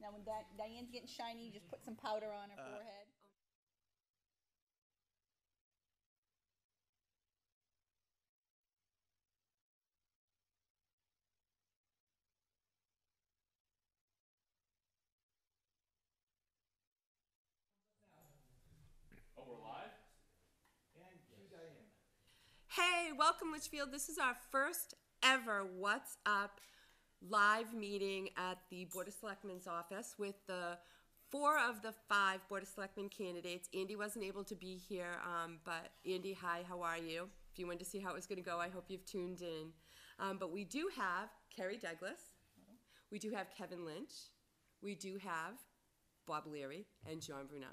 Now when Diane's getting shiny, you just put some powder on her forehead. Oh, we're live? And cue Diane. Hey, welcome Litchfield. This is our first ever What's Up live meeting at the Board of Selectmen's office with the 4 of the 5 Board of Selectmen candidates. Andy wasn't able to be here, but Andy, hi, how are you? If you wanted to see how it was going to go, I hope you've tuned in. But we do have Kerry Douglas. We do have Kevin Lynch. We do have Bob Leary and John Brunel.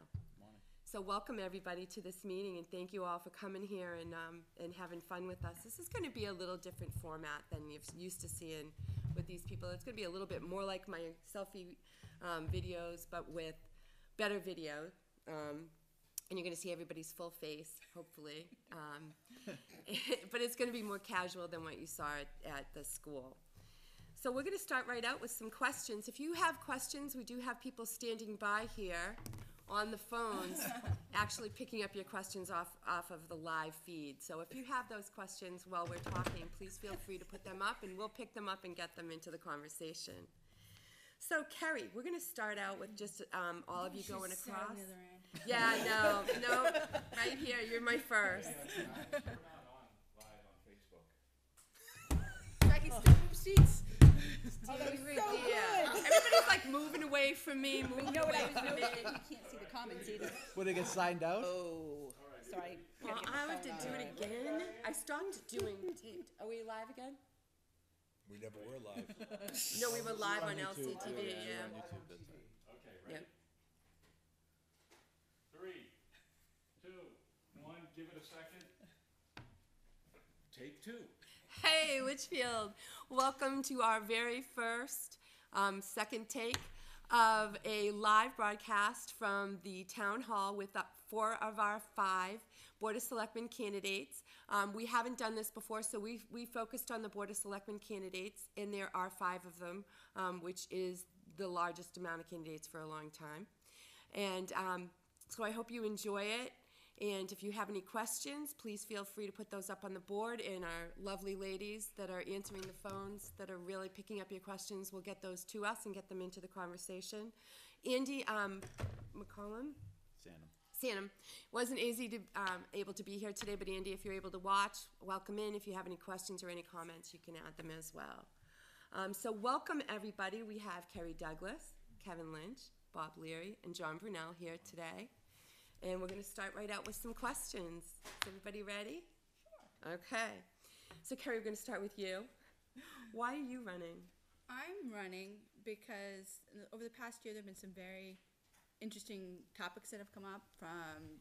So welcome everybody to this meeting, and thank you all for coming here and having fun with us. This is going to be a little different format than you're used to seeing with these people. It's going to be a little bit more like my selfie videos, but with better video. And you're going to see everybody's full face, hopefully. But it's going to be more casual than what you saw at the school. So we're going to start right out with some questions. If you have questions, we do have people standing by here on the phones, actually picking up your questions off of the live feed. So if you have those questions while we're talking, please feel free to put them up, and we'll pick them up and get them into the conversation. So Kerry, we're going to start out with just all of you going across. On the other end. Yeah, I know. No, right here, you're my first. We're not on live on Facebook. I can still move seats. Oh, that was so Yeah. good. Everybody's like moving away from me, moving You know what away I was from doing? me. You can't see the comments either. Would it get signed out? Oh, sorry. Well, I have to do it again. I stopped doing tape. Are we live again? We never were live. No, we were live on YouTube. LCTV, yeah. On YouTube, that's right. Okay, ready? Yep. 3, 2, 1, give it a second. Take 2. Hey, Litchfield. Welcome to our very first second take of a live broadcast from the town hall with 4 of our 5 Board of Selectmen candidates. We haven't done this before, so we focused on the Board of Selectmen candidates, and there are 5 of them, which is the largest amount of candidates for a long time. And so I hope you enjoy it. And if you have any questions, please feel free to put those up on the board, and our lovely ladies that are answering the phones, that are really picking up your questions, will get those to us and get them into the conversation. Andy McCollum? Sanum wasn't able to be here today, but Andy, if you're able to watch, welcome in. If you have any questions or any comments, you can add them as well. So welcome everybody. We have Kerry Douglas, Kevin Lynch, Bob Leary, and John Brunel here today. And we're going to start right out with some questions. Is everybody ready? Sure. Okay. So Kerry, we're going to start with you. Why are you running? I'm running because over the past year there have been some very interesting topics that have come up, from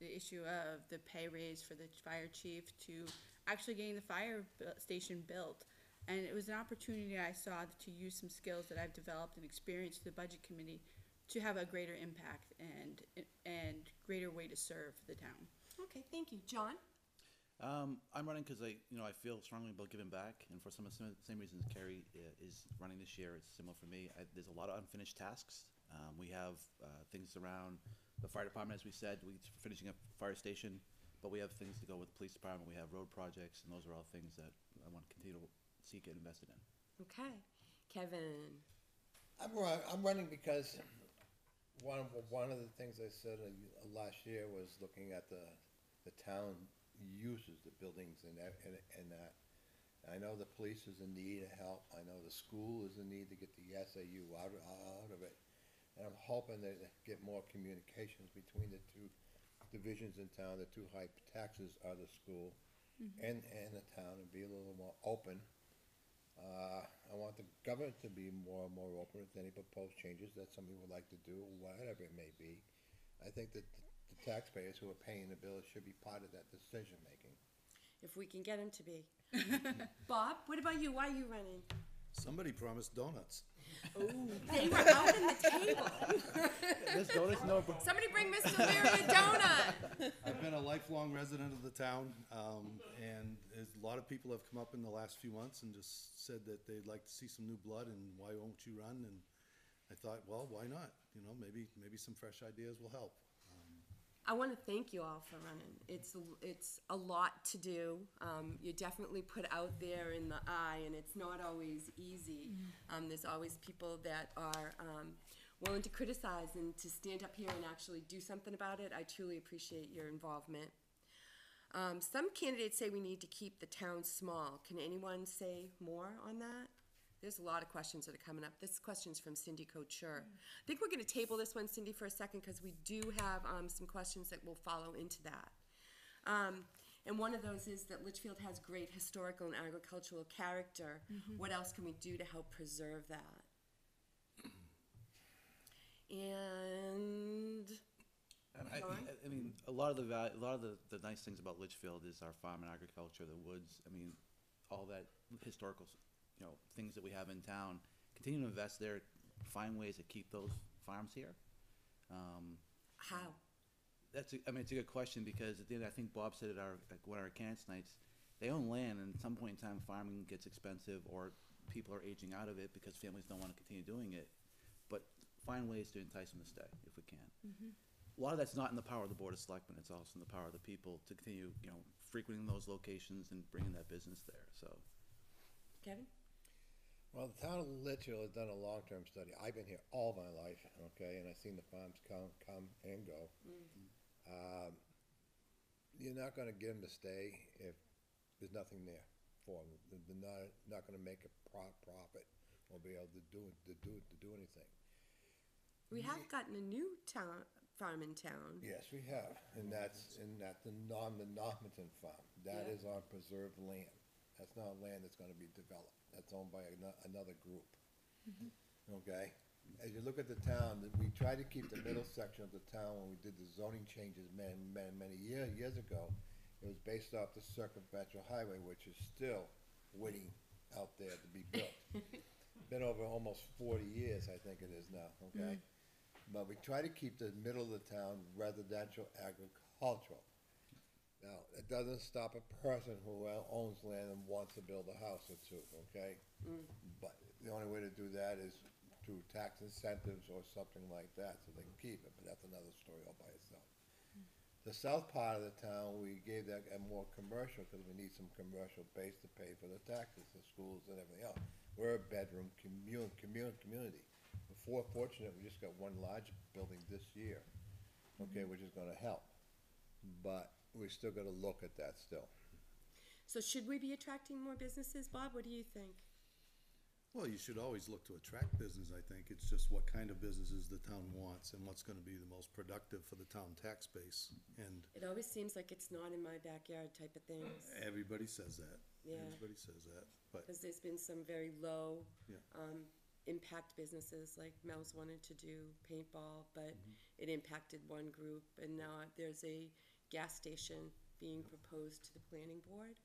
the issue of the pay raise for the fire chief to actually getting the fire station built. And it was an opportunity I saw to use some skills that I've developed and experienced through the budget committee to have a greater impact and greater way to serve the town. Okay, thank you. John? I'm running because I feel strongly about giving back, and for some of the same reasons Kerry is running this year. It's similar for me. There's a lot of unfinished tasks. We have things around the fire department, as we said. We're finishing up fire station, but we have things to go with the police department. We have road projects, and those are all things that I want to continue to see get invested in. Okay. Kevin? I'm running because one of the things I said last year was looking at the town uses, the buildings and that. I know the police is in need of help. I know the school is in need to get the SAU out of it. And I'm hoping that get more communications between the 2 divisions in town, the 2 high taxes are the school and the town, and be a little more open. I want the government to be more and more open with any proposed changes that somebody would like to do, whatever it may be. I think that the taxpayers who are paying the bills should be part of that decision making. If we can get him to be. Bob, what about you? Why are you running? Somebody promised donuts. Oh, they were out on the table. This donuts, no. Somebody bring Mr. Leary a donut. I've been a lifelong resident of the town, and a lot of people have come up in the last few months and just said that they'd like to see some new blood, and why won't you run? And I thought, well, why not? You know, maybe some fresh ideas will help. I want to thank you all for running. It's a lot to do. You're definitely put out there in the eye, and it's not always easy. There's always people that are willing to criticize and to stand up here and actually do something about it. I truly appreciate your involvement. Some candidates say we need to keep the town small. Can anyone say more on that? There's a lot of questions that are coming up. This question's from Cindy Couture. I think we're going to table this one, Cindy, for a second, because we do have some questions that will follow into that. And one of those is that Litchfield has great historical and agricultural character. What else can we do to help preserve that? And I mean, a lot of the nice things about Litchfield is our farm and agriculture, the woods. I mean, all that historical, things that we have in town. Continue to invest there, find ways to keep those farms here. how? It's a good question, because at the end, I think Bob said at one of our candidates nights, they own land, and at some point in time, farming gets expensive, or people are aging out of it because families don't want to continue doing it. But find ways to entice them to stay if we can. A lot of that's not in the power of the Board of Selectmen. It's also in the power of the people to continue, frequenting those locations and bringing that business there. So, Kevin? Well, the town of Litchfield has done a long-term study. I've been here all my life, okay, and I've seen the farms come and go. You're not gonna get them to stay if there's nothing there for them. They're not gonna make a profit or be able to do anything. We have gotten a new farm in town. Yes, we have, and that's the Normanton farm. That Yeah. is on preserved land. That's not land that's gonna be developed. That's owned by another group. Okay? As you look at the town, we tried to keep the middle section of the town when we did the zoning changes many years ago. It was based off the circumferential highway, which is still waiting out there to be built. Been over almost 40 years, I think it is now, okay? But we try to keep the middle of the town residential agricultural. Now, it doesn't stop a person who owns land and wants to build a house or two, okay? But the only way to do that is through tax incentives or something like that, so they can keep it, but that's another story all by itself. The south part of the town, we gave that a more commercial, because we need some commercial base to pay for the taxes, the schools and everything else. We're a bedroom community. We're fortunate, we just got one large building this year, okay, which is gonna help. But we still gotta look at that still. So should we be attracting more businesses, Bob? What do you think? Well, you should always look to attract business, I think. It's just what kind of businesses the town wants and what's gonna be the most productive for the town tax base. And It always seems like it's not in my backyard type of things. everybody says that. Yeah. Everybody says that, but, Because there's been some very low yeah. impact businesses, like Mel's wanted to do paintball, but it impacted one group, and now there's a gas station being proposed to the planning board.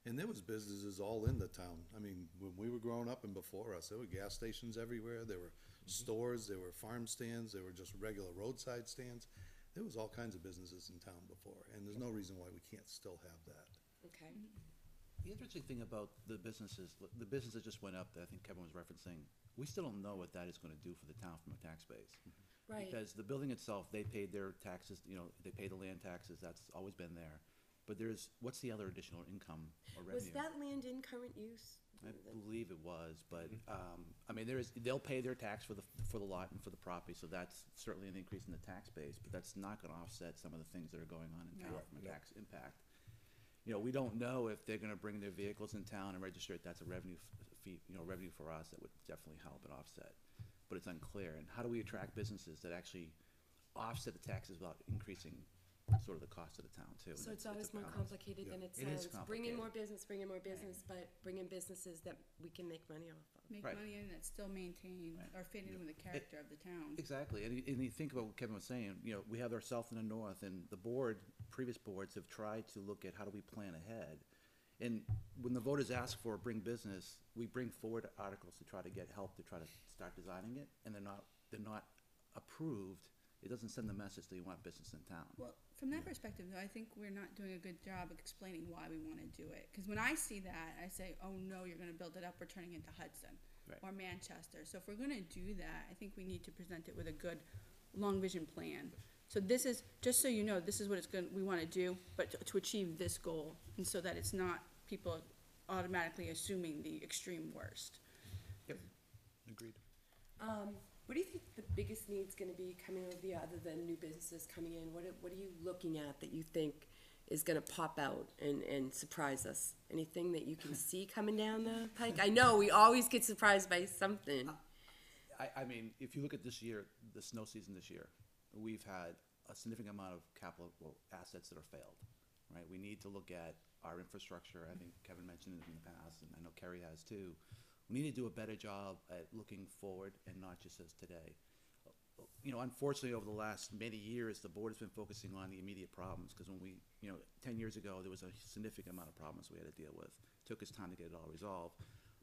And there was businesses all in the town. I mean, when we were growing up and before us, there were gas stations everywhere, there were stores, there were farm stands, there were just regular roadside stands. There was all kinds of businesses in town before, and there's no reason why we can't still have that. Okay. the interesting thing about the businesses that just went up that I think Kevin was referencing, we still don't know what that is going to do for the town from a tax base. Right. Because the building itself, they paid their taxes, they pay the land taxes, that's always been there. But what's the other additional income or revenue? Was that land in current use? I believe it was, but, I mean, they'll pay their tax for the lot and for the property, so that's certainly an increase in the tax base, but that's not gonna offset some of the things that are going on in town from a tax impact. We don't know if they're gonna bring their vehicles in town and register it, that's a revenue fee, revenue for us that would definitely help and offset. But it's unclear, and how do we attract businesses that actually offset the taxes without increasing sort of the cost of the town too? So And it's always a more balance. complicated than it It is sounds. Bring in more complicated. business, but bring in businesses that we can make money off of. Make Right. money in that still maintain Right. or fit in with the character of the town. Exactly, and you think about what Kevin was saying, we have our south and the north, and previous boards have tried to look at how do we plan ahead. And when the voters ask for bring business, we bring forward articles to try to get help to try to start designing it, and they're not approved. It doesn't send the message that you want business in town. Well, from that perspective, though, I think we're not doing a good job of explaining why we want to do it. Because when I see that, I say, "Oh no, you're going to build it up. We're turning into Hudson." Right. or Manchester. So if we're gonna do that, I think we need to present it with a good, long vision plan. So this is, just so you know, this is what we wanna do, but to achieve this goal, and so that it's not people automatically assuming the extreme worst. Yep. Agreed. What do you think the biggest need's gonna be coming over the, other than new businesses coming in? What are you looking at that you think is gonna pop out and surprise us? Anything that you can see coming down the pike? I know we always get surprised by something. I mean, if you look at this year, the snow season this year, we've had a significant amount of capital, assets that are failed, right? We need to look at our infrastructure. I think Kevin mentioned it in the past, and I know Kerry has too. We need to do a better job at looking forward and not just as today. You know, unfortunately, over the last many years, the board has been focusing on the immediate problems, because when we, 10 years ago, there was a significant amount of problems we had to deal with. It took us time to get it all resolved.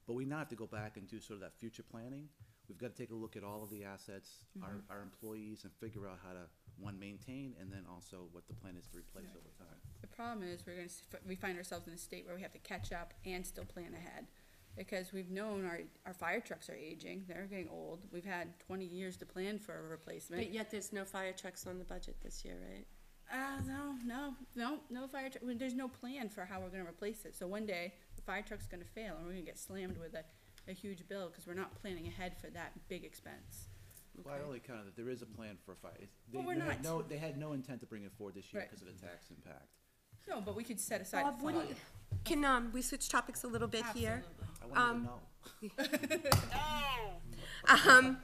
But we now have to go back and do sort of that future planning. We've got to take a look at all of the assets, our employees, and figure out how to, one, maintain, and then also what the plan is to replace over time. The problem is we find ourselves in a state where we have to catch up and still plan ahead. Because we've known our fire trucks are aging, they're getting old. We've had 20 years to plan for a replacement. But yet there's no fire trucks on the budget this year, right? No fire truck. There's no plan for how we're gonna replace it. So one day, the fire truck's gonna fail and we're gonna get slammed with a huge bill because we're not planning ahead for that big expense. Well, I only counted that there is a plan for a fire. But we're not. They had no intent to bring it forward this year Right. because of the tax impact. No, but we could set aside a Bob, what do fund. you, can we switch topics a little bit here? Absolutely. I wanted to know.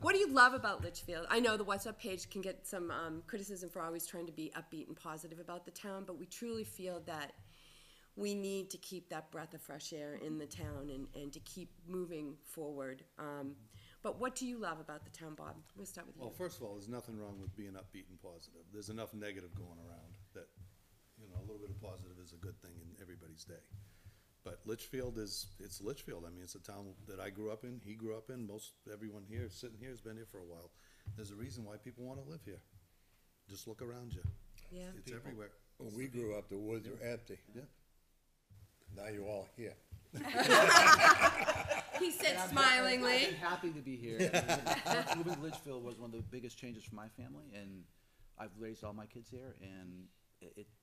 What do you love about Litchfield? I know the What's Up page can get some criticism for always trying to be upbeat and positive about the town, but we truly feel that we need to keep that breath of fresh air in the town and to keep moving forward. But what do you love about the town, Bob? We'll start with you. Well, first of all, there's nothing wrong with being upbeat and positive. There's enough negative going around that, a little bit of positive is a good thing in everybody's day. But Litchfield it's Litchfield. I mean, it's a town that I grew up in, he grew up in, everyone here, sitting here has been here for a while. There's a reason why people wanna live here. Just look around you. Yeah. It's everywhere. When we grew up, the woods were empty. Yeah. Now you're all here. He said I've smilingly. been happy to be here. Moving to Litchfield was one of the biggest changes for my family, and I've raised all my kids here, and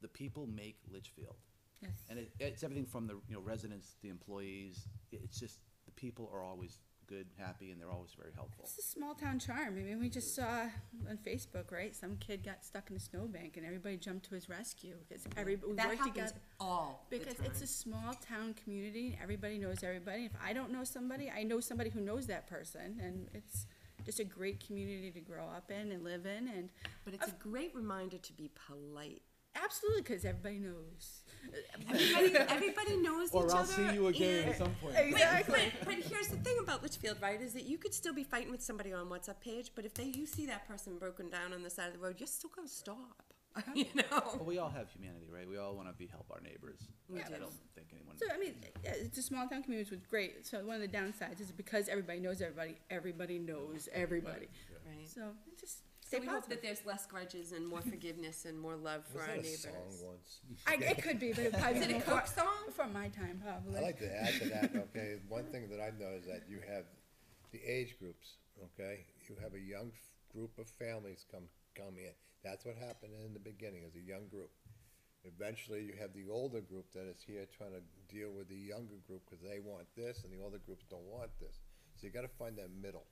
the people make Litchfield. Yes. And it's everything from the residents, the employees. It's just the people are always good, happy, and they're always very helpful. It's a small town charm. I mean, we just saw on Facebook, right? Some kid got stuck in a snowbank and everybody jumped to his rescue because everybody That worked happens together. all the Because time. it's a small town community and everybody knows everybody. If I don't know somebody, I know somebody who knows that person, and it's just a great community to grow up in and live in. And But it's a great reminder to be polite. absolutely, because everybody knows. Everybody knows Or each I'll other. see you again and- at some point. Exactly. But here's the thing about Litchfield, right, is that you could still be fighting with somebody on What's Up page, but if you see that person broken down on the side of the road, you're still gonna stop. You Well, know? we all have humanity, right? We all want to help our neighbors. We I do. don't think anyone. So, I mean, yeah, it's a small town community, which was great. So one of the downsides is because everybody knows everybody, everybody knows everybody. Right. So just So stay we hope positive. that there's less grudges and more forgiveness and more love for Was our that a neighbors. song once? It could be, but it probably Is it a before- Coke song? Before my time, probably. I like to add to that, okay, one thing that I know is that you have the age groups, okay? You have a young group of families come in. That's what happened in the beginning, is a young group. Eventually, you have the older group that is here trying to deal with the younger group because they want this and the older groups don't want this. So you gotta find that middle.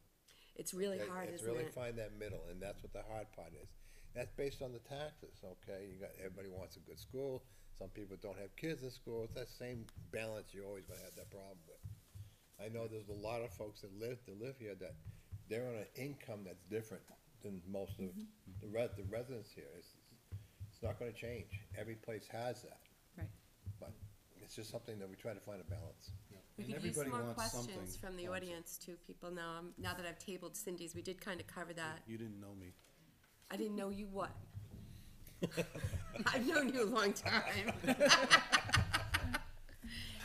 It's really Okay? hard, It's isn't really it? find that middle, and that's what the hard part is. That's based on the taxes, okay? Everybody wants a good school, some people don't have kids in school, it's that same balance you're always gonna have that problem with. I know there's a lot of folks that live here that they're on an income that's different than most of the residents here. It's not gonna change, every place has that. Right. But it's just something that we try to find a balance. We And could use some everybody more wants questions something from the also. audience too, people now. Now that I've tabled Cindy's, we did kind of cover that. You didn't know me. I didn't know you what? I've known you a long time.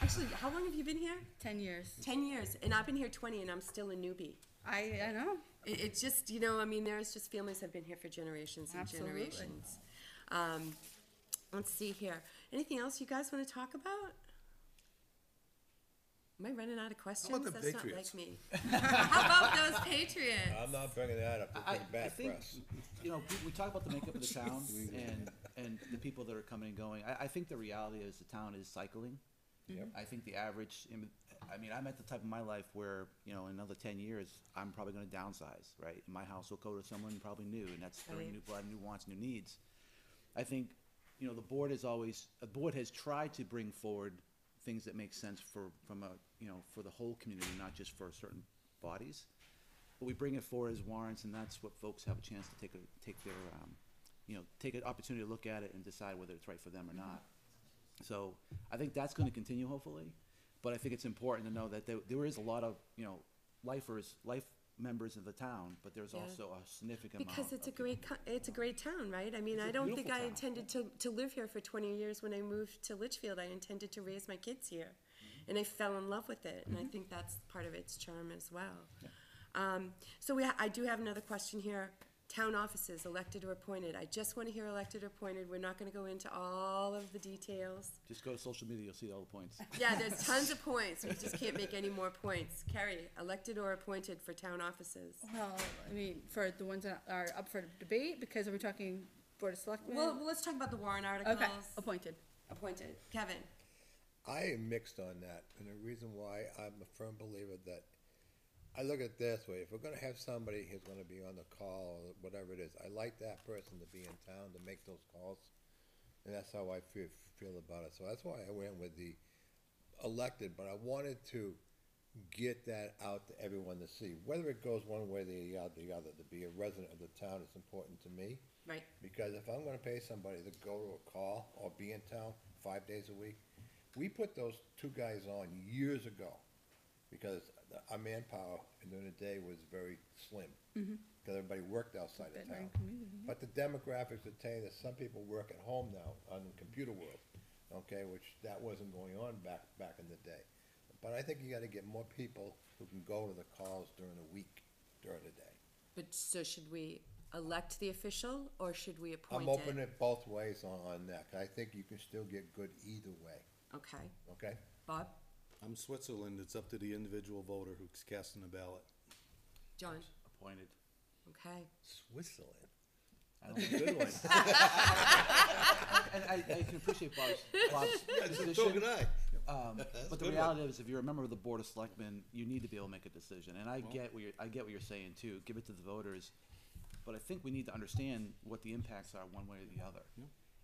Actually, how long have you been here? 10 years. 10 years, and I've been here 20, and I'm still a newbie. I know. It's just, I mean, there's just families have been here for generations and Absolutely. generations. Let's see here. Anything else you guys want to talk about? Am I running out of questions? about the That's Patriots? not like me. How about those Patriots? I'm not bringing that up, I it's bad think, press. you know, we talk about the makeup of the town and the people that are coming and going. I think the reality is the town is cycling. Yep. I think the average, I mean, I'm at the type of my life where, you know, in another 10 years, I'm probably gonna downsize, right? My house will go to someone probably new, and that's bringing new blood, new wants, new needs. I think, you know, the board has tried to bring forward things that make sense for the whole community, not just for certain bodies. But we bring it forward as warrants, and that's what folks have a chance to take an opportunity to look at it and decide whether it's right for them or not. So I think that's gonna continue hopefully, but I think it's important to know that there is a lot of, you know, life members of the town, but there's Yeah. also a significant amount. Because it's a of great, people. it's a great town, right? I mean, It's a I don't think beautiful I town. intended to live here for 20 years when I moved to Litchfield. I intended to raise my kids here. Mm-hmm. And I fell in love with it, and I think that's part of its charm as well. So I do have another question here. Town offices, elected or appointed. I just want to hear elected or appointed. We're not going to go into all of the details. Just go to social media, you'll see all the points. Yeah, there's tons of points. We just can't make any more points. Carrie, elected or appointed for town offices? Well, I mean, for the ones that are up for debate, because are we talking Board of Selectmen? Well, let's talk about the warrant articles. Okay, appointed. Appointed. Kevin? I am mixed on that, and the reason why I'm a firm believer that, I look at it this way, if we're gonna have somebody who's gonna be on the call, or whatever it is, I like that person to be in town to make those calls, and that's how I feel about it, so that's why I went with the elected, but I wanted to get that out to everyone to see, whether it goes one way or the other, to be a resident of the town is important to me. Right. Because if I'm gonna pay somebody to go to a call or be in town 5 days a week, we put those two guys on years ago, because our manpower during the day was very slim. Because everybody worked outside of town. But the demographics are telling that some people work at home now on the computer world, okay, which that wasn't going on back in the day. But I think you gotta get more people who can go to the calls during the week, during the day. But so should we elect the official or should we appoint I'm it? open it both ways on that, 'cause I think you can still get good either way, Okay. okay? Bob? I'm Switzerland, it's up to the individual voter who's casting a ballot. John? Appointed. Okay. Switzerland. I don't think good one. And I can appreciate Bob's So position. can I. But the good reality is, if you're a member of the Board of Selectmen, you need to be able to make a decision. And I get what you're saying too. Give it to the voters. But I think we need to understand what the impacts are one way or the other.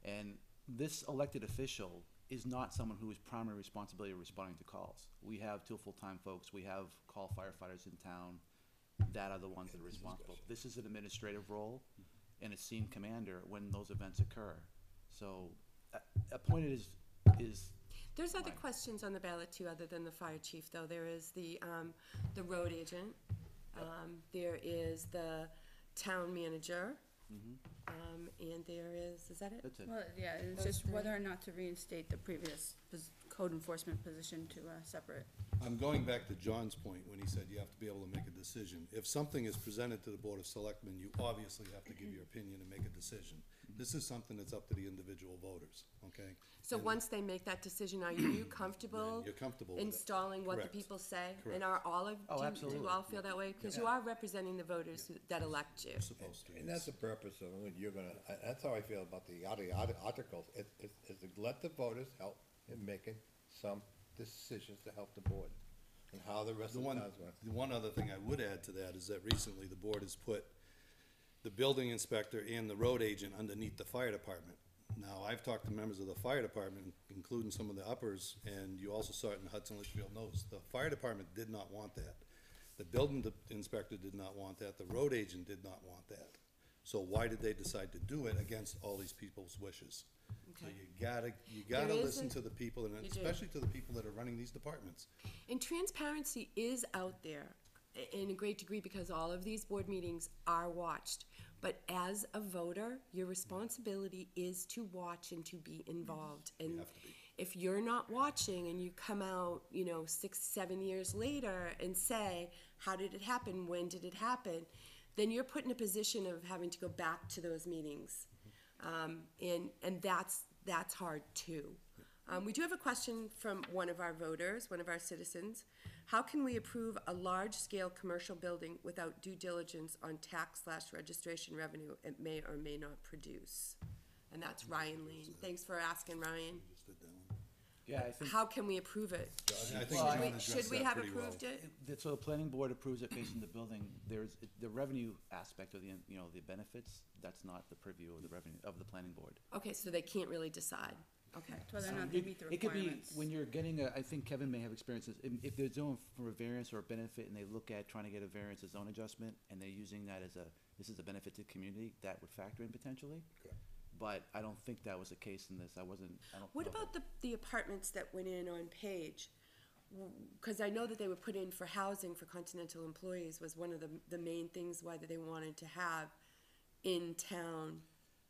And this elected official is not someone who is primary responsibility of responding to calls. We have two full-time folks. We have call firefighters in town that are the ones that are responsible. This is an administrative role and a scene commander when those events occur. So appointed is There's other Fine. questions on the ballot too, other than the fire chief, though. There is the road agent. There is the town manager. And there is that it? that's it. Well, yeah, it's Those just three. whether or not to reinstate the previous code enforcement position to a separate. I'm going back to John's point when he said you have to be able to make a decision. If something is presented to the Board of Selectmen, you obviously have to give your opinion and make a decision. This is something that's up to the individual voters, okay? So And once they make that decision, are you comfortable You're comfortable with it. installing what the Correct. people say? Correct. And are all of, Oh, do you absolutely. all feel that way? Because you are representing the voters that elect you. You're supposed to. And that's the purpose of it, you're gonna, that's how I feel about the articles, is to let the voters help in making some decisions to help the board, and how the rest The of the one, town's going. the one other thing I would add to that is that recently the board has put the building inspector and the road agent underneath the fire department. Now, I've talked to members of the fire department, including some of the uppers, and you also saw it in Hudson Litchfield knows, the fire department did not want that. The building inspector did not want that, the road agent did not want that. So why did they decide to do it against all these people's wishes? So Okay. you gotta There is listen a- to the people, and You do. especially to the people that are running these departments. And transparency is out there in a great degree because all of these board meetings are watched. But as a voter, your responsibility is to watch and to be involved. And have to be. if you're not watching and you come out, 6, 7 years later and say, how did it happen? When did it happen? Then you're put in a position of having to go back to those meetings. And that's hard too. We do have a question from one of our voters, one of our citizens. How can we approve a large-scale commercial building without due diligence on tax/registration revenue it may or may not produce? And that's Ryan Lean. Thanks for asking, Ryan. We just did that one. Yeah, I think. How can we approve it? I think Well, John I- addressed Should we that have pretty well. approved it? So the planning board approves it based on the building, there's, the revenue aspect of the, you know, the benefits, that's not the purview of the revenue, of the planning board. Okay, so they can't really decide. Okay. Whether or not they meet the It could be, requirements. when you're getting a, I think Kevin may have experiences, if they're doing for a variance or a benefit and they look at trying to get a variance, a zone adjustment, and they're using that as a, this is a benefit to the community, that would factor in potentially. Correct. But I don't think that was the case in this, I don't. What know about the apartments that went in on Page? Because I know that they were put in for housing for Continental employees was one of the main things why that they wanted to have in-town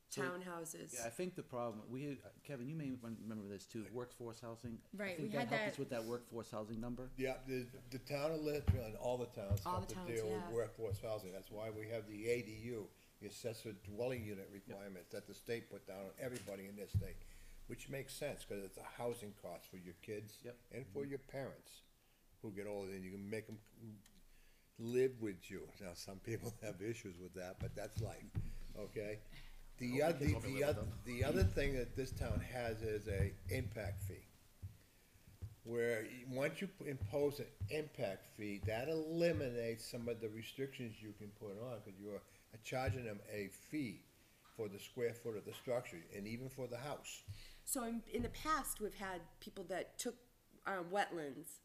So- townhouses. Yeah, I think the problem, we had, Kevin, you may remember this too, workforce housing. Right, I think we had helped us that- with that workforce housing number. Yeah, the town of Litchfield and all the towns All have the to towns, deal with yeah. workforce housing. That's why we have the ADU, the accessory dwelling unit requirements that the state put down on everybody in this state, which makes sense, cause it's a housing cost for your kids Yep. and for your parents who get older, and you can make them live with you. Now, some people have issues with that, but that's life, okay? The other, kids won't be living with the other thing that this town has is a impact fee. Where once you impose an impact fee, that eliminates some of the restrictions you can put on, cause you're charging them a fee for the square foot of the structure, and even for the house. So in the past, we've had people that took wetlands,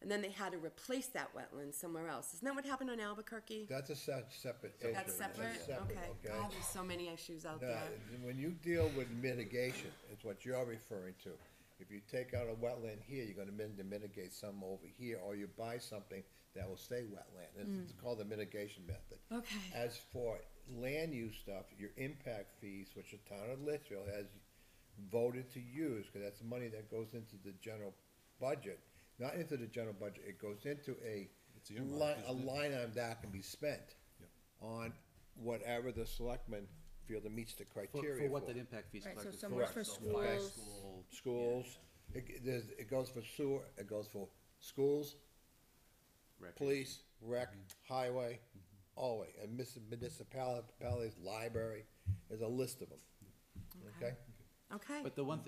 and then they had to replace that wetland somewhere else. Isn't that what happened on Albuquerque? That's a separate issue. That's separate? Okay. God, there's so many issues out Now, there. when you deal with mitigation, it's what you're referring to. If you take out a wetland here, you're gonna mitigate some over here, or you buy something that will stay wetland. It's called the mitigation method. Okay. As for land use stuff, your impact fees, which the town of Litchfield has voted to use, cause that's money that goes into the general budget, not into the general budget, it goes into It's earmarked, isn't it? line item that can be spent Yep. on whatever the selectmen feel that meets the For criteria what that impact fees Right, so collected. some was for schools. Schools, it goes for sewer, it goes for schools, police, rec, highway, all the way, and municipalities, library, there's a list of them, okay? Okay. But the one,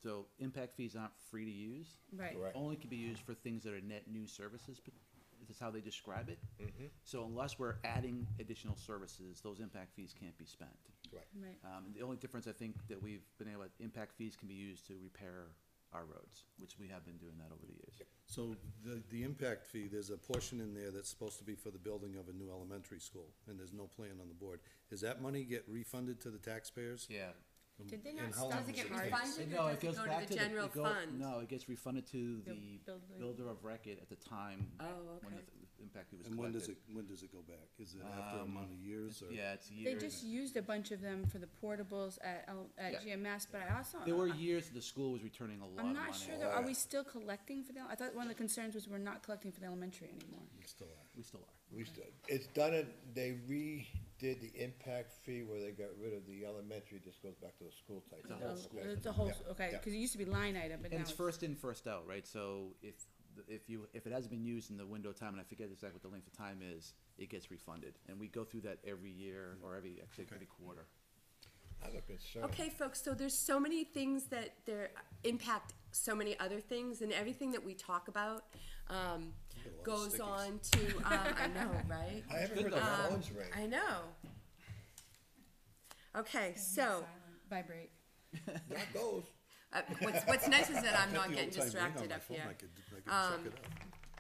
so impact fees aren't free to use. Right. Correct. Only can be used for things that are net new services, but this is how they describe it. Mm-hmm. So unless we're adding additional services, those impact fees can't be spent. Right. Right. The only difference I think that we've been able, impact fees can be used to repair our roads, which we have been doing that over the years. So the impact fee, there's a portion in there that's supposed to be for the building of a new elementary school, and there's no plan on the board. Does that money get refunded to the taxpayers? Yeah. Did they And not how long stop Does it get take? refunded No, or it does goes it go back to to the general fund? No, it gets refunded to the building. builder of record at the time Oh, when okay. the impact fee was And when does collected. it go back? Is it after a amount of years, or? Yeah, it's They years. just used a bunch of them for the portables at Yeah. GMS, but I also. There were years that the school was returning a lot of I'm money. not sure though, are we still collecting for them? I thought one of the concerns was we're not collecting for the elementary anymore. We still are. We still are. We still, it's done it, they redid the impact fee where they got rid of the elementary, just goes back to the school type. It's a whole school. It's a whole, Yeah, okay, yeah. cause it used to be line item, but now And it's. it's first in, first out, right? So if it hasn't been used in the window of time, and I forget exactly what the length of time is, it gets refunded. And we go through that every year, or every quarter. I have a concern. Okay, folks, so there's so many things that impact so many other things, and everything that we talk about goes stickies. on to, I know, right? I haven't good heard the though. phones ring. I know. Okay, so, Vibrate. Not those. what's nice is that I'm Got not the getting old-time ring on distracted my up phone. here. I could suck it up.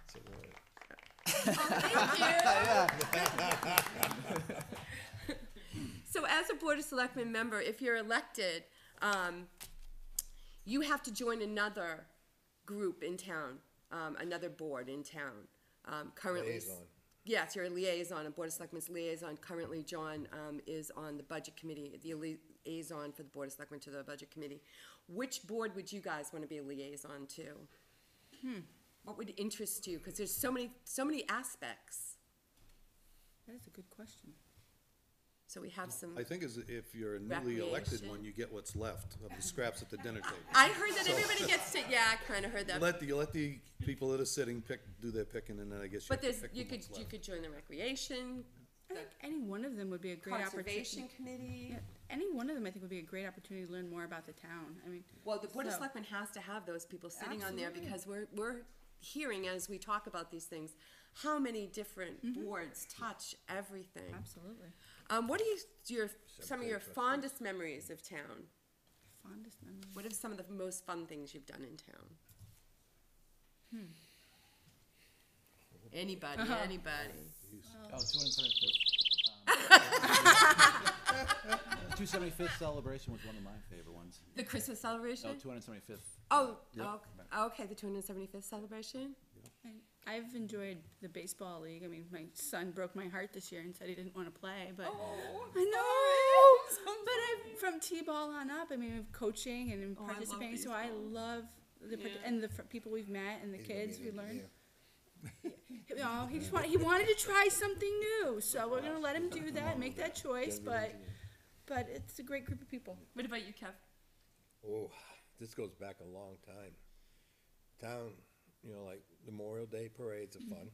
So, Thank you. So as a Board of Selectmen member, if you're elected, you have to join another group in town, another board in town. Currently, Liaison. yes, you're a liaison, a Board of Selectmen's liaison. Currently, John is on the Budget Committee, the liaison for the Board of Selectmen to the Budget Committee. Which board would you guys want to be a liaison to? What would interest you? Because there's so many aspects. That is a good question. So we have some. I think if you're a newly elected Recreation. one, you get what's left of the scraps at the dinner table. I heard that everybody gets to. Yeah, I kind of heard that. You let the people that are sitting do their picking, and then I guess you But have to there's pick you from could what's left. you could join the recreation, I think any one of them would be a great conservation opportunity. committee. Yeah, any one of them I think would be a great opportunity to learn more about the town. I mean, Well, the Board of So- Selectmen has to have those people sitting on there Absolutely. because we're hearing as we talk about these things how many different boards touch everything. absolutely. What are some of your fondest memories of town? Fondest memory. What are some of the most fun things you've done in town? Anybody, anybody. Oh, 275th. 275th celebration was one of my favorite ones. The Christmas celebration? Oh, 275th. Oh, Yep. okay, the 275th celebration? I've enjoyed the baseball league. I mean, my son broke my heart this year and said he didn't want to play, but I know. But from t-ball on up, I mean, coaching and I love participating. So I baseball. love the people we've met and the kids we learned. He wanted to try something new, so we're gonna let him do that, make that choice. But it's a great group of people. What about you, Kev? Oh, this goes back a long time. Town, like Memorial Day parades are fun.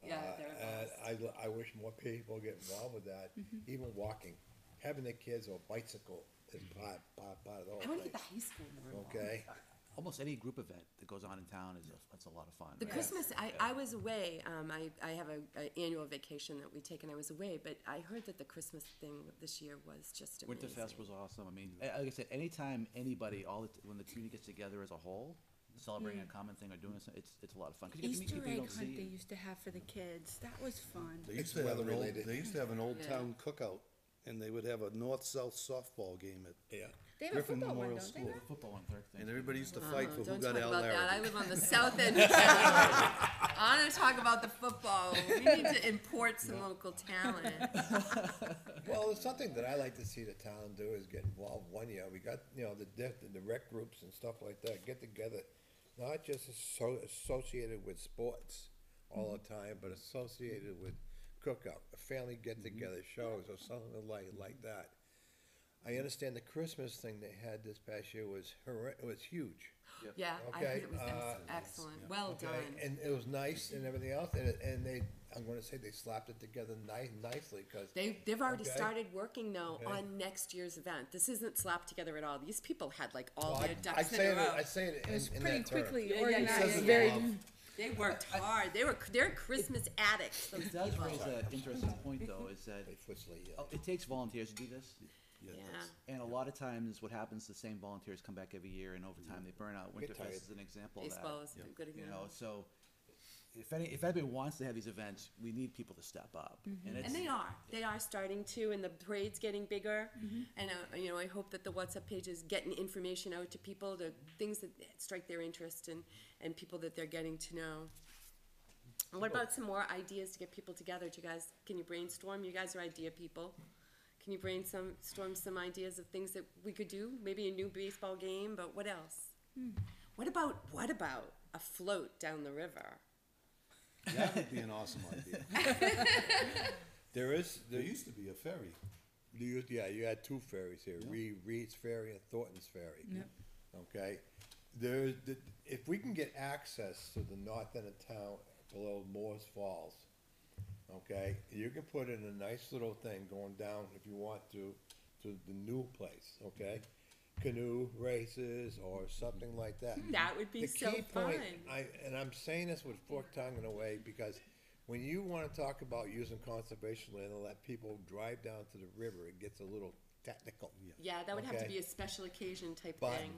Yeah, they're And I wish more people get involved with that. Even walking, having the kids or bicycle is part of the I whole want to thing. get the high school more involved. Okay. Almost any group event that goes on in town it's a lot of fun. The Christmas, I was away. I have an annual vacation that we take, and I was away. But I heard that the Christmas thing this year was just amazing. Winterfest was awesome. I mean, like I said, anytime anybody, when the community gets together as a whole, celebrating a common thing or doing something, it's a lot of fun. 'Cause you get to meet Easter people you egg don't hunt see. they used to have for the kids. That was fun. They used It's to have weather-related. an old Yeah. town cookout, and they would have a north-south softball game at Yeah. They have Griffin a football one, Memorial don't they? School. now? Football on Thursday. And everybody used to fight for who Don't got talk Al about that. I Larrabee. live on the south end of town. I want to talk about the football. We need to import some local talent. Well, it's something that I like to see the town do is get involved one year. We got, the rec groups and stuff like that, get together, not just associated with sports all the time, but associated with cookout, a family get-together shows or something like that. I understand the Christmas thing they had this past year was huge. Yeah, I Okay, heard it was excellent. Well Okay, done. and it was nice and everything else, and I'm gonna say they slapped it together nicely, cause. They've already Okay. started working though Okay. on next year's event. This isn't slapped together at all. These people had like all Well, their I ducks in say a it, row. I say it It was in pretty that term. quickly Yeah, organized. yeah. Very. They worked hard. They're Christmas addicts. Those It does people. raise an interesting point, though, is that They footsley, it takes volunteers to do this. Yeah. And a lot of times what happens, the same volunteers come back every year, and over time they burn out. Get tired. Winterfest is an example of that. Baseball is a good You example. know, so if anybody wants to have these events, we need people to step up. And it's, And they are starting to, and the parade's getting bigger. And I hope that the WhatsApp page is getting information out to people, the things that strike their interest and people that they're getting to know. And what about some more ideas to get people together? Can you brainstorm? You guys are idea people. Can you brainstorm some ideas of things that we could do? Maybe a new baseball game, but what else? What about a float down the river? That would be an awesome idea. There There used to be a ferry. you had two ferries here, Reed's Ferry and Thornton's Ferry. Yep. Okay, if we can get access to the north end of town below Moore's Falls, okay, you can put in a nice little thing going down if you want to the new place, okay? Canoe races or something like that. That would be The so key fun. point, and I'm saying this with forked tongue in a way, because when you wanna talk about using conservation land and let people drive down to the river, it gets a little technical. Yeah, that would have to Okay. be a special occasion type But thing.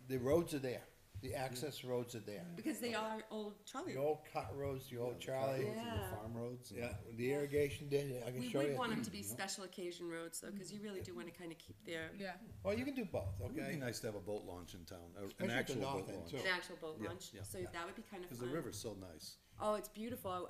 the roads are there, the access roads are there. Because they are old trolley. The old cut roads, the old Charlie, Yeah. Farm roads. and- yeah, the irrigation did, I can We show would you. want them to be special occasion roads though, because you really do want to kind of keep their, Yeah. Well, you can do both, It would be okay? nice to have a boat launch in town, an Especially at the actual north boat end, launch. too. an actual boat Yeah, launch. yeah. So that would be kind of Because fun. the river's so nice. Oh, it's beautiful.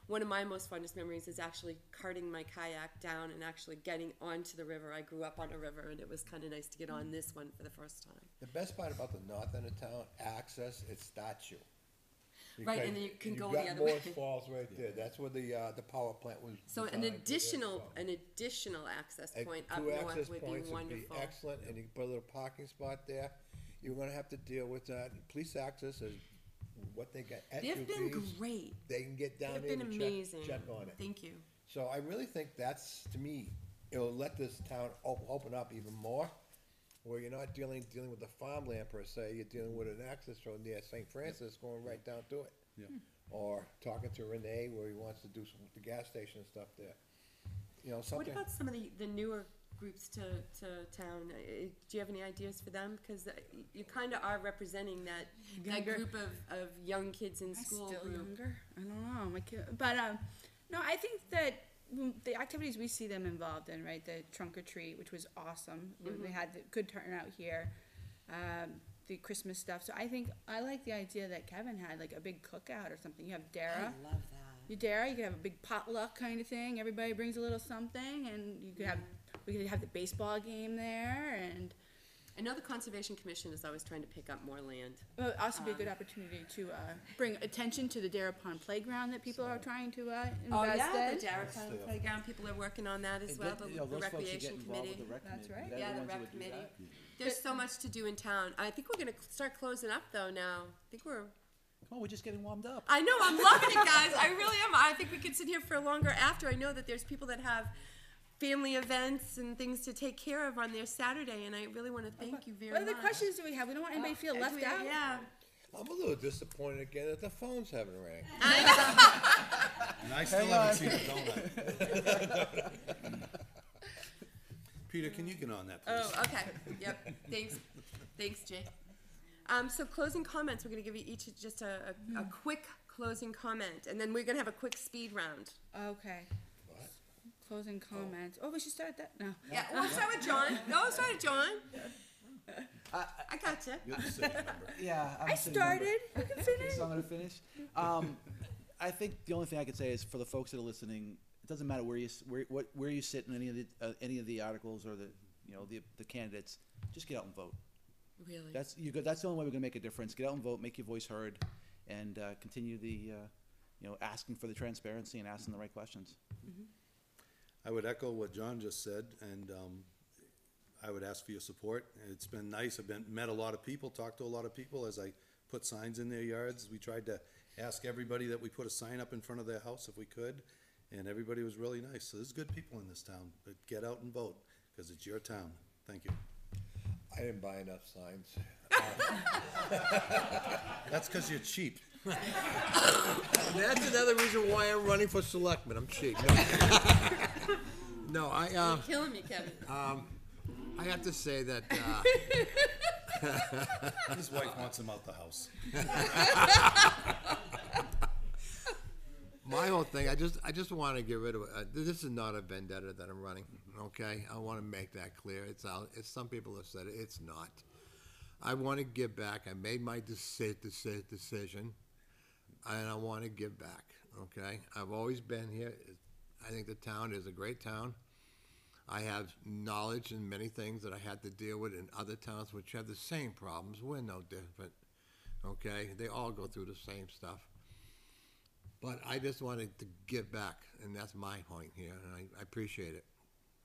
One of my most funnest memories is actually carting my kayak down and actually getting onto the river. I grew up on a river, and it was kind of nice to get on this one for the first time. The best part about the north end of town, access, it starts you. Right, and then you can go the You've other got way. Moore's Falls right there, that's where the power plant was. So designed an for additional access And point up two north access would be points would be wonderful. excellent, and you can put a little parking spot there. You're gonna have to deal with that. Police access is what they got. They've been SUVs, great. They can get down They've there been and amazing. check on it. Thank you. So I really think that's, to me, it'll let this town open up even more, where you're not dealing with the farmland per se, you're dealing with an access road near St. Francis going right down to it. Yeah. Or talking to Renee where he wants to do the gas station stuff there. You know, What something. about some of the newer groups to town? Do you have any ideas for them? Because you kind of are representing that Younger. group of young kids in I'm school still group. younger. I don't know, my kid, but no, I think that the activities we see them involved in, right? The trunk or treat, which was awesome. They had the good turnout here. The Christmas stuff. So I think I like the idea that Kevin had, like a big cookout or something. You have Dara. I love that. You Dara. You could have a big potluck kind of thing. Everybody brings a little something, and you could have. We could have the baseball game there, and I know the Conservation Commission is always trying to pick up more land. it would also be a good opportunity to bring attention to the Dara Pond playground that people are trying to invest in. the Darrapon Playground, people are working on that as And well, get, the you know, those folks who get Recreation involved Committee. with the rec That's committee, right. they're Yeah, the ones who rec would do committee. that. There's so much to do in town. I think we're gonna start closing up though now. I think we're Come on, we're just getting warmed up. I know, I'm loving it, guys. I really am. I think we could sit here for longer after. I know that there's people that have family events and things to take care of on their Saturday, and I really want to thank you very What much. other questions do we have? We don't want anybody to feel Do left we- out. Yeah. I'm a little disappointed again that the phones haven't rang. And I still haven't seen a donut. Peter, can you get on that, please? Oh, okay. Yep. Thanks, Jay. So closing comments. We're going to give you each just a quick closing comment, and then we're going to have a quick speed round. Okay. Closing comments. Oh, we should start that. No. Yeah, we'll start with John. No, we'll start with John. I gotcha. You're the city member. Yeah, I'm I a city member. started. You can finish. So I'm gonna finish. I think the only thing I could say is for the folks that are listening, it doesn't matter where you sit in any of the articles or the candidates. Just get out and vote. Really? That's the only way we're gonna make a difference. Get out and vote, make your voice heard, and continue the asking for the transparency and asking the right questions. I would echo what John just said, and I would ask for your support. It's been nice. I've met a lot of people, talked to a lot of people as I put signs in their yards. We tried to ask everybody that we put a sign up in front of their house if we could, and everybody was really nice. So there's good people in this town, but get out and vote, because it's your town. Thank you. I didn't buy enough signs. That's because you're cheap. That's another reason why I'm running for selectman. I'm cheap. No, You're killing me, Kevin. I have to say that His wife wants him out the house. my whole thing, I just want to get rid of it. This is not a vendetta that I'm running. Okay, I want to make that clear. It's some people have said it. It's not. I want to give back. I made my decision, and I want to give back. Okay, I've always been here. I think the town is a great town. I have knowledge in many things that I had to deal with in other towns which have the same problems. We're no different. Okay, they all go through the same stuff. But I just wanted to give back, and that's my point here, and I appreciate it.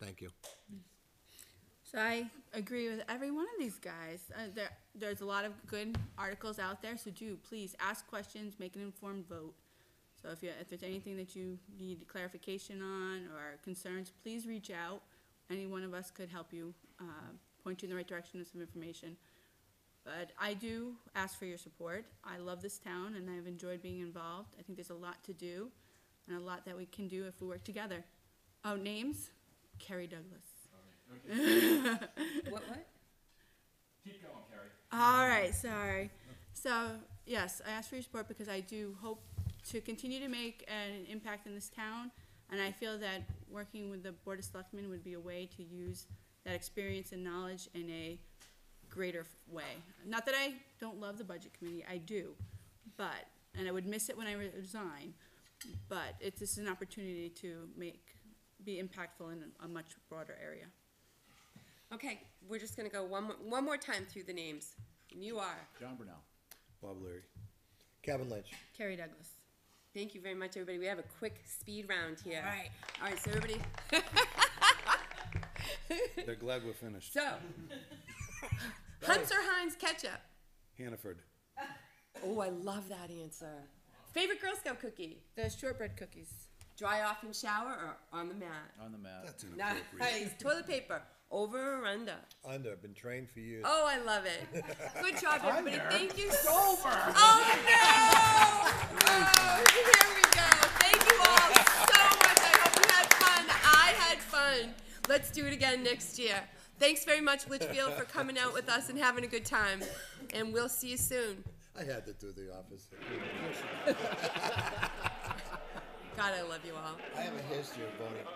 Thank you. So I agree with every one of these guys. There's a lot of good articles out there, so do please ask questions, make an informed vote. So if there's anything that you need clarification on or concerns, please reach out. Any one of us could help you, point you in the right direction with some information. But I do ask for your support. I love this town, and I've enjoyed being involved. I think there's a lot to do, and a lot that we can do if we work together. Oh, names? Carrie Douglas. What? Keep going, Carrie. All right, sorry. So, yes, I ask for your support because I do hope to continue to make an impact in this town, and I feel that working with the Board of Selectmen would be a way to use that experience and knowledge in a greater way. Not that I don't love the Budget Committee, I do, and I would miss it when I resign, but this is an opportunity to be impactful in a much broader area. Okay, we're just going to go one more time through the names. And you are. John Brunel. Bob Leary. Kevin Lynch. Carrie Douglas. Thank you very much, everybody. We have a quick speed round here. All right. All right, so everybody. They're glad we're finished. So, Hunts or Heinz ketchup? Hannaford. Oh, I love that answer. Favorite Girl Scout cookie? The shortbread cookies. Dry off in shower or on the mat? On the mat. That's inappropriate. Nice. Toilet paper. Over or under? Under, been trained for years. Oh, I love it. Good job, everybody. Thank you. Over. Oh, no! Oh, here we go. Thank you all so much. I hope you had fun. I had fun. Let's do it again next year. Thanks very much, Litchfield, for coming out with us and having a good time. And we'll see you soon. I had to do the office. God, I love you all. I have a history of voting.